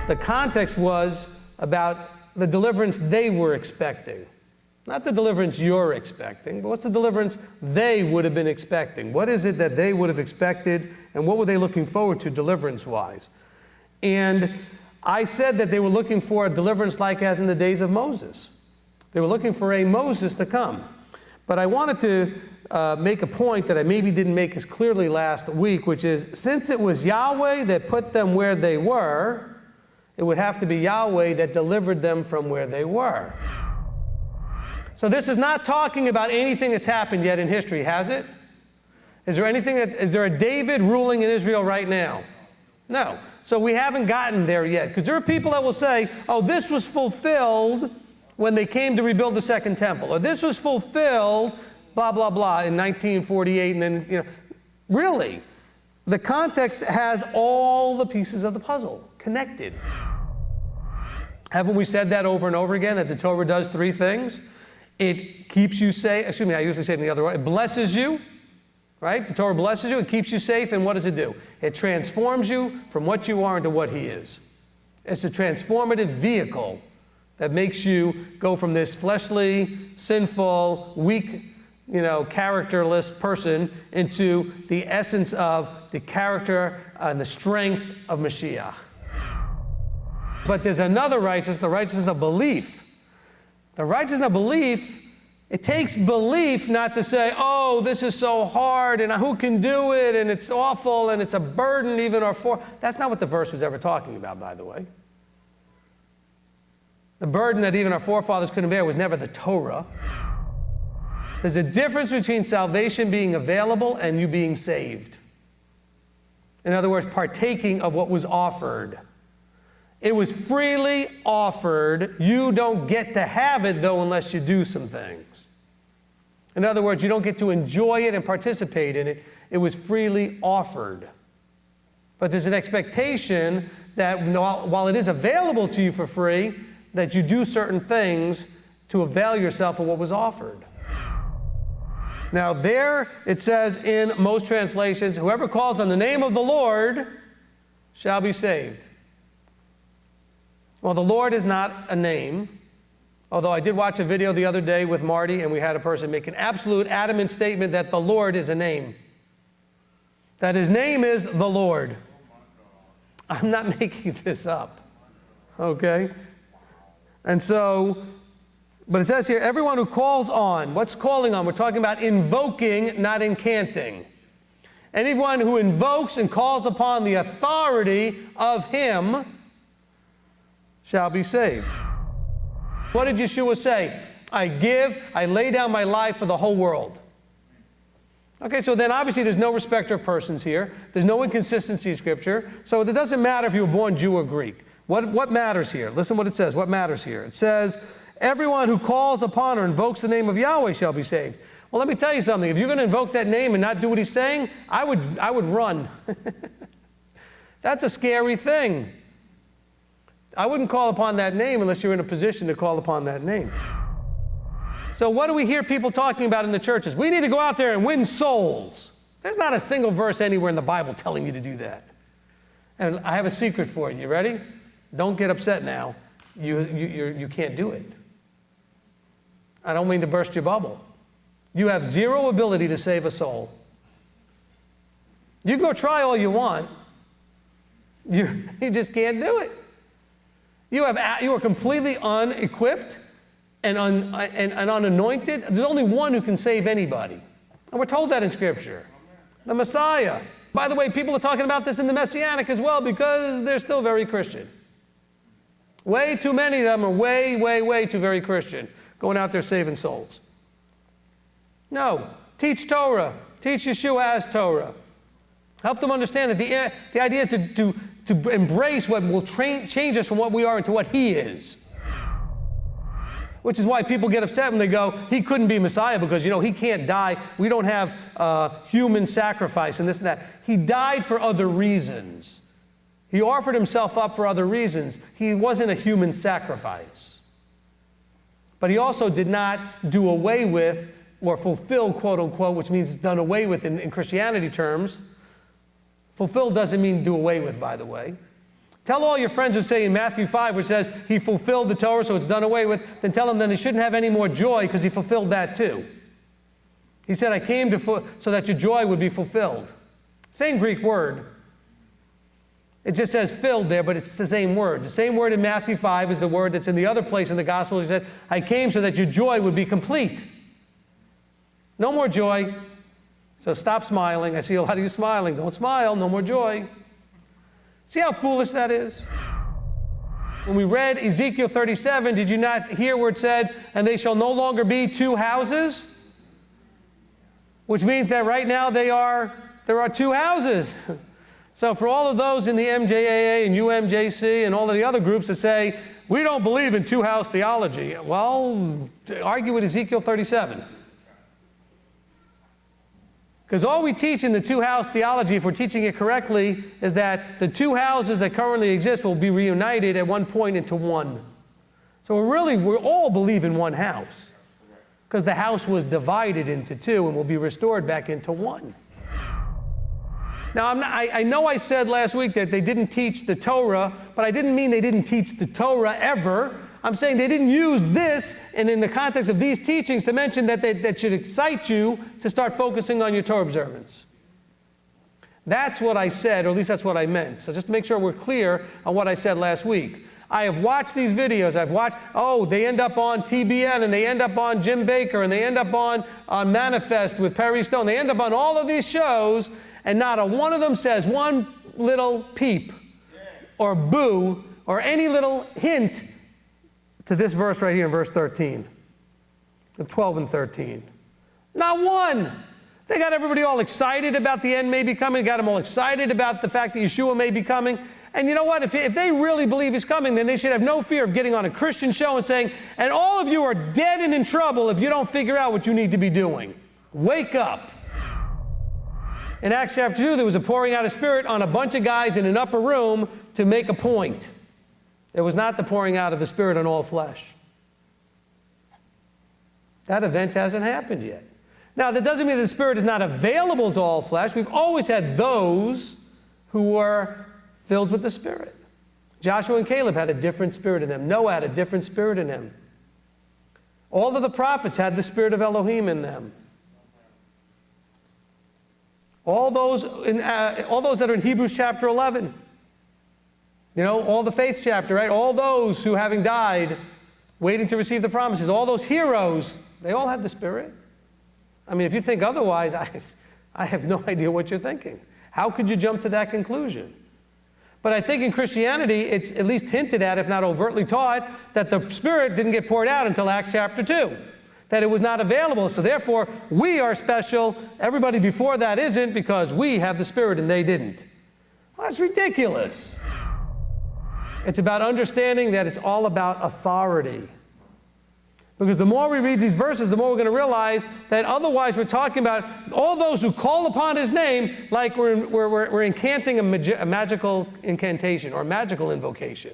The context was about the deliverance they were expecting. Not the deliverance you're expecting, but what's the deliverance they would have been expecting? What is it that they would have expected, and what were they looking forward to deliverance-wise? And I said that they were looking for a deliverance like as in the days of Moses. They were looking for a Moses to come. But I wanted to make a point that I maybe didn't make as clearly last week, which is, since it was Yahweh that put them where they were, it would have to be Yahweh that delivered them from where they were. So this is not talking about anything that's happened yet in history, has it? Is there a David ruling in Israel right now? No. So we haven't gotten there yet. Because there are people that will say, oh, this was fulfilled when they came to rebuild the second temple. Or this was fulfilled, blah, blah, blah, in 1948. And then, really, the context has all the pieces of the puzzle connected. Haven't we said that over and over again, that the Torah does three things? It keeps you safe. Excuse me, I usually say it in the other way. It blesses you, right? The Torah blesses you. It keeps you safe. And what does it do? It transforms you from what you are into what He is. It's a transformative vehicle that makes you go from this fleshly, sinful, weak, characterless person into the essence of the character and the strength of Mashiach. But there's another righteousness, the righteousness of belief. The righteousness of belief, it takes belief not to say, oh, this is so hard, and who can do it, and it's awful, and it's a burden even That's not what the verse was ever talking about, by the way. The burden that even our forefathers couldn't bear was never the Torah. There's a difference between salvation being available and you being saved. In other words, partaking of what was offered. It was freely offered. You don't get to have it, though, unless you do some things. In other words, you don't get to enjoy it and participate in it. It was freely offered. But there's an expectation that while it is available to you for free, that you do certain things to avail yourself of what was offered. Now there it says in most translations, whoever calls on the name of the Lord shall be saved. Well, the Lord is not a name, although I did watch a video the other day with Marty, and we had a person make an absolute adamant statement that the Lord is a name. That His name is the Lord. I'm not making this up, okay? And so, but it says here, everyone who calls on, what's calling on? We're talking about invoking, not incanting. Anyone who invokes and calls upon the authority of Him shall be saved. What did Yeshua say? I lay down my life for the whole world. Okay, so then obviously there's no respecter of persons here. There's no inconsistency in Scripture. So it doesn't matter if you were born Jew or Greek. What matters here? Listen what it says. What matters here? It says, everyone who calls upon or invokes the name of Yahweh shall be saved. Well, let me tell you something. If you're going to invoke that name and not do what He's saying, I would run. That's a scary thing. I wouldn't call upon that name unless you're in a position to call upon that name. So what do we hear people talking about in the churches? We need to go out there and win souls. There's not a single verse anywhere in the Bible telling you to do that. And I have a secret for you. You ready? Don't get upset now. You can't do it. I don't mean to burst your bubble. You have zero ability to save a soul. You go try all you want. You just can't do it. You are completely unequipped and unanointed. There's only one who can save anybody. And we're told that in Scripture. The Messiah. By the way, people are talking about this in the Messianic as well because they're still very Christian. Way too many of them are way too very Christian, going out there saving souls. No. Teach Torah. Teach Yeshua as Torah. Help them understand that the idea is to embrace what will change us from what we are into what He is. Which is why people get upset when they go, He couldn't be Messiah because, He can't die. We don't have human sacrifice and this and that. He died for other reasons. He offered Himself up for other reasons. He wasn't a human sacrifice. But He also did not do away with or fulfill, quote unquote, which means done away with in Christianity terms. Fulfill doesn't mean do away with, by the way. Tell all your friends who say in Matthew 5, which says he fulfilled the Torah, so it's done away with, then tell them then they shouldn't have any more joy because he fulfilled that too. He said, I came so that your joy would be fulfilled. Same Greek word. It just says filled there, but it's the same word. The same word in Matthew 5 is the word that's in the other place in the gospel. He said, I came so that your joy would be complete. No more joy. So stop smiling. I see a lot of you smiling. Don't smile. No more joy. See how foolish that is? When we read Ezekiel 37, did you not hear where it said, and they shall no longer be two houses? Which means that right now there are two houses. So for all of those in the MJAA and UMJC and all of the other groups that say, we don't believe in two-house theology, well, argue with Ezekiel 37. Because all we teach in the two-house theology, if we're teaching it correctly, is that the two houses that currently exist will be reunited at one point into one. So we all believe in one house. Because the house was divided into two and will be restored back into one. Now, I know I said last week that they didn't teach the Torah, but I didn't mean they didn't teach the Torah ever. I'm saying they didn't use this, and in the context of these teachings, to mention that should excite you to start focusing on your Torah observance. That's what I said, or at least that's what I meant. So just to make sure we're clear on what I said last week. I have watched these videos. I've watched, they end up on TBN, and they end up on Jim Baker, and they end up on Manifest with Perry Stone. They end up on all of these shows, and not a one of them says one little peep or boo or any little hint to this verse right here in verse 13, with 12 and 13. Not one. They got everybody all excited about the end may be coming. They got them all excited about the fact that Yeshua may be coming. And you know what? If they really believe he's coming, then they should have no fear of getting on a Christian show and saying, and all of you are dead and in trouble if you don't figure out what you need to be doing. Wake up. In Acts chapter 2, there was a pouring out of Spirit on a bunch of guys in an upper room to make a point. It was not the pouring out of the Spirit on all flesh. That event hasn't happened yet. Now, that doesn't mean the Spirit is not available to all flesh. We've always had those who were filled with the Spirit. Joshua and Caleb had a different spirit in them. Noah had a different spirit in him. All of the prophets had the Spirit of Elohim in them. All those that are in Hebrews chapter 11. All the faith chapter, right? All those who, having died, waiting to receive the promises, all those heroes, they all have the Spirit. I mean, if you think otherwise, I have no idea what you're thinking. How could you jump to that conclusion? But I think in Christianity, it's at least hinted at, if not overtly taught, that the Spirit didn't get poured out until Acts chapter 2. That it was not available. So therefore, we are special. Everybody before that isn't, because we have the Spirit and they didn't. Well, that's ridiculous. It's about understanding that it's all about authority. Because the more we read these verses, the more we're going to realize that otherwise we're talking about all those who call upon his name like we're incanting a magical incantation or a magical invocation.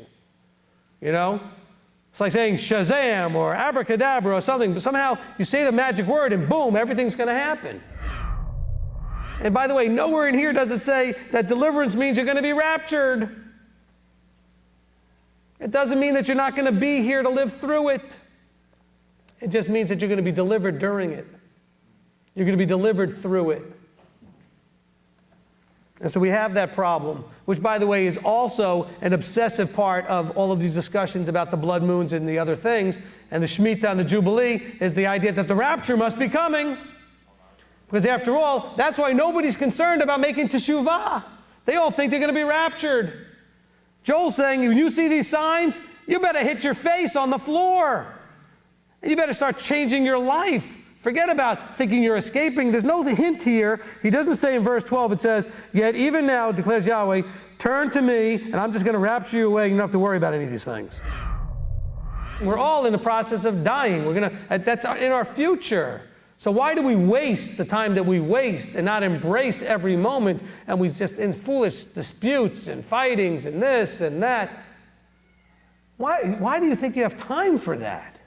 It's like saying Shazam or abracadabra or something, but somehow you say the magic word and boom, everything's going to happen. And by the way, nowhere in here does it say that deliverance means you're going to be raptured. It doesn't mean that you're not going to be here to live through it. It just means that you're going to be delivered during it. You're going to be delivered through it. And so we have that problem, which, by the way, is also an obsessive part of all of these discussions about the blood moons and the other things. And the Shemitah and the Jubilee is the idea that the rapture must be coming. Because after all, that's why nobody's concerned about making teshuvah. They all think they're going to be raptured. Joel's saying, when you see these signs, you better hit your face on the floor. And you better start changing your life. Forget about thinking you're escaping. There's no hint here. He doesn't say in verse 12, it says, yet even now, declares Yahweh, turn to me, and I'm just going to rapture you away. You don't have to worry about any of these things. We're all in the process of dying. That's in our future. So why do we waste the time that we waste and not embrace every moment? And we just in foolish disputes and fightings and this and that. Why do you think you have time for that?